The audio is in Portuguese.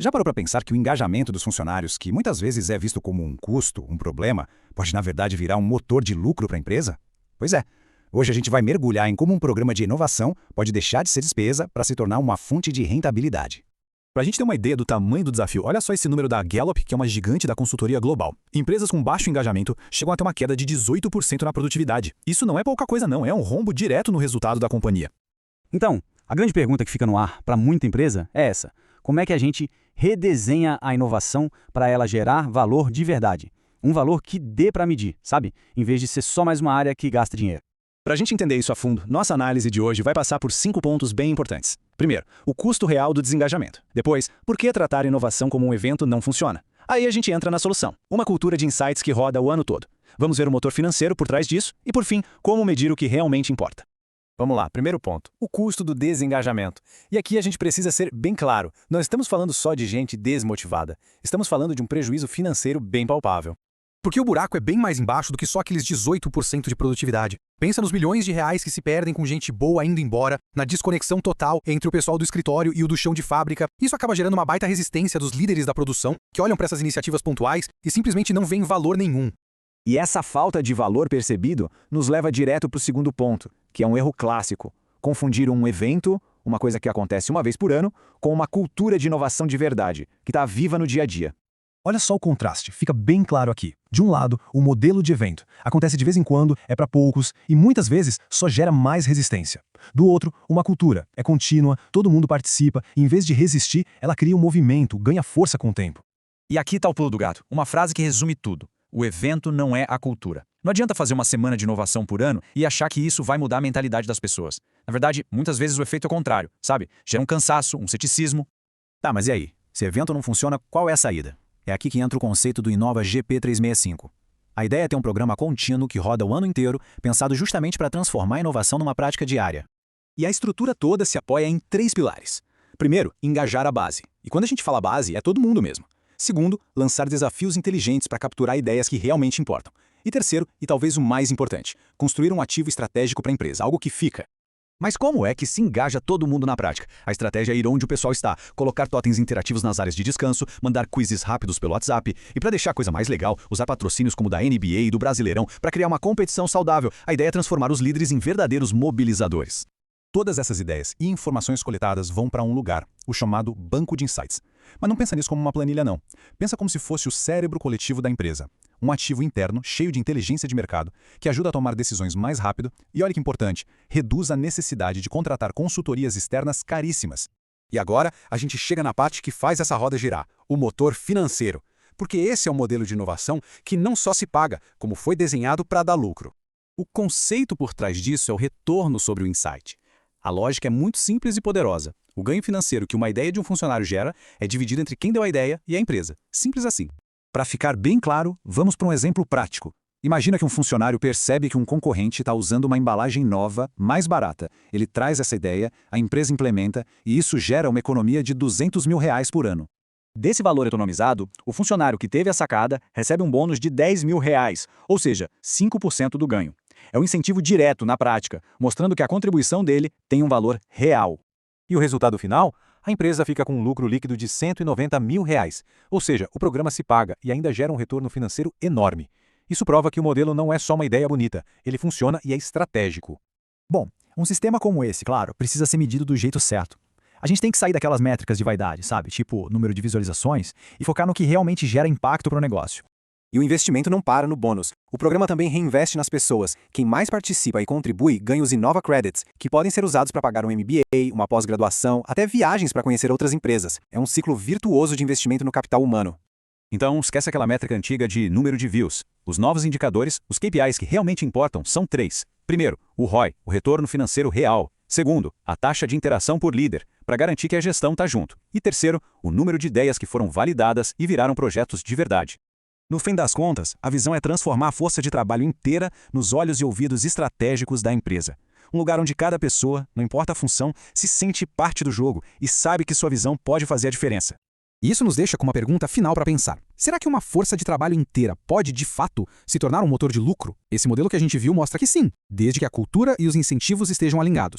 Já parou para pensar que o engajamento dos funcionários, que muitas vezes é visto como um custo, um problema, pode na verdade virar um motor de lucro para a empresa? Pois é. Hoje a gente vai mergulhar em como um programa de inovação pode deixar de ser despesa para se tornar uma fonte de rentabilidade. Para a gente ter uma ideia do tamanho do desafio, olha só esse número da Gallup, que é uma gigante da consultoria global. Empresas com baixo engajamento chegam a ter uma queda de 18% na produtividade. Isso não é pouca coisa não, é um rombo direto no resultado da companhia. Então, a grande pergunta que fica no ar para muita empresa é essa: como é que a gente redesenha a inovação para ela gerar valor de verdade? Um valor que dê para medir, sabe? Em vez de ser só mais uma área que gasta dinheiro. Para a gente entender isso a fundo, nossa análise de hoje vai passar por 5 pontos bem importantes. Primeiro, o custo real do desengajamento. Depois, por que tratar a inovação como um evento não funciona? Aí a gente entra na solução, uma cultura de insights que roda o ano todo. Vamos ver o motor financeiro por trás disso e, por fim, como medir o que realmente importa. Vamos lá, primeiro ponto, o custo do desengajamento. E aqui a gente precisa ser bem claro, não estamos falando só de gente desmotivada, estamos falando de um prejuízo financeiro bem palpável. Porque o buraco é bem mais embaixo do que só aqueles 18% de produtividade. Pensa nos milhões de reais que se perdem com gente boa indo embora, na desconexão total entre o pessoal do escritório e o do chão de fábrica. Isso acaba gerando uma baita resistência dos líderes da produção, que olham para essas iniciativas pontuais e simplesmente não veem valor nenhum. E essa falta de valor percebido nos leva direto para o segundo ponto, que é um erro clássico: confundir um evento, uma coisa que acontece uma vez por ano, com uma cultura de inovação de verdade, que está viva no dia a dia. Olha só o contraste, fica bem claro aqui. De um lado, o modelo de evento. Acontece de vez em quando, é para poucos e muitas vezes só gera mais resistência. Do outro, uma cultura. É contínua, todo mundo participa e em vez de resistir, ela cria um movimento, ganha força com o tempo. E aqui está o pulo do gato, uma frase que resume tudo. O evento não é a cultura. Não adianta fazer uma semana de inovação por ano e achar que isso vai mudar a mentalidade das pessoas. Na verdade, muitas vezes o efeito é o contrário, sabe? Gera um cansaço, um ceticismo. Tá, mas e aí? Se evento não funciona, qual é a saída? É aqui que entra o conceito do Inova GP365. A ideia é ter um programa contínuo que roda o ano inteiro, pensado justamente para transformar a inovação numa prática diária. E a estrutura toda se apoia em 3 pilares. Primeiro, engajar a base. E quando a gente fala base, é todo mundo mesmo. Segundo, lançar desafios inteligentes para capturar ideias que realmente importam. E terceiro, e talvez o mais importante, construir um ativo estratégico para a empresa, algo que fica. Mas como é que se engaja todo mundo na prática? A estratégia é ir onde o pessoal está, colocar totens interativos nas áreas de descanso, mandar quizzes rápidos pelo WhatsApp e, para deixar a coisa mais legal, usar patrocínios como da NBA e do Brasileirão para criar uma competição saudável. A ideia é transformar os líderes em verdadeiros mobilizadores. Todas essas ideias e informações coletadas vão para um lugar, o chamado banco de insights. Mas não pensa nisso como uma planilha não. Pensa como se fosse o cérebro coletivo da empresa. Um ativo interno, cheio de inteligência de mercado, que ajuda a tomar decisões mais rápido e, olha que importante, reduz a necessidade de contratar consultorias externas caríssimas. E agora a gente chega na parte que faz essa roda girar, o motor financeiro. Porque esse é um modelo de inovação que não só se paga, como foi desenhado para dar lucro. O conceito por trás disso é o retorno sobre o insight. A lógica é muito simples e poderosa. O ganho financeiro que uma ideia de um funcionário gera é dividido entre quem deu a ideia e a empresa. Simples assim. Para ficar bem claro, vamos para um exemplo prático. Imagina que um funcionário percebe que um concorrente está usando uma embalagem nova, mais barata. Ele traz essa ideia, a empresa implementa e isso gera uma economia de R$200 mil por ano. Desse valor economizado, o funcionário que teve a sacada recebe um bônus de R$10 mil, ou seja, 5% do ganho. É um incentivo direto na prática, mostrando que a contribuição dele tem um valor real. E o resultado final? A empresa fica com um lucro líquido de R$190 mil. Ou seja, o programa se paga e ainda gera um retorno financeiro enorme. Isso prova que o modelo não é só uma ideia bonita, ele funciona e é estratégico. Bom, um sistema como esse, claro, precisa ser medido do jeito certo. A gente tem que sair daquelas métricas de vaidade, sabe? Tipo número de visualizações, e focar no que realmente gera impacto para o negócio. E o investimento não para no bônus. O programa também reinveste nas pessoas. Quem mais participa e contribui ganha os Inova Credits, que podem ser usados para pagar um MBA, uma pós-graduação, até viagens para conhecer outras empresas. É um ciclo virtuoso de investimento no capital humano. Então, esquece aquela métrica antiga de número de views. Os novos indicadores, os KPIs que realmente importam, são 3. Primeiro, o ROI, o retorno financeiro real. Segundo, a taxa de interação por líder, para garantir que a gestão está junto. E terceiro, o número de ideias que foram validadas e viraram projetos de verdade. No fim das contas, a visão é transformar a força de trabalho inteira nos olhos e ouvidos estratégicos da empresa. Um lugar onde cada pessoa, não importa a função, se sente parte do jogo e sabe que sua visão pode fazer a diferença. E isso nos deixa com uma pergunta final para pensar. Será que uma força de trabalho inteira pode, de fato, se tornar um motor de lucro? Esse modelo que a gente viu mostra que sim, desde que a cultura e os incentivos estejam alinhados.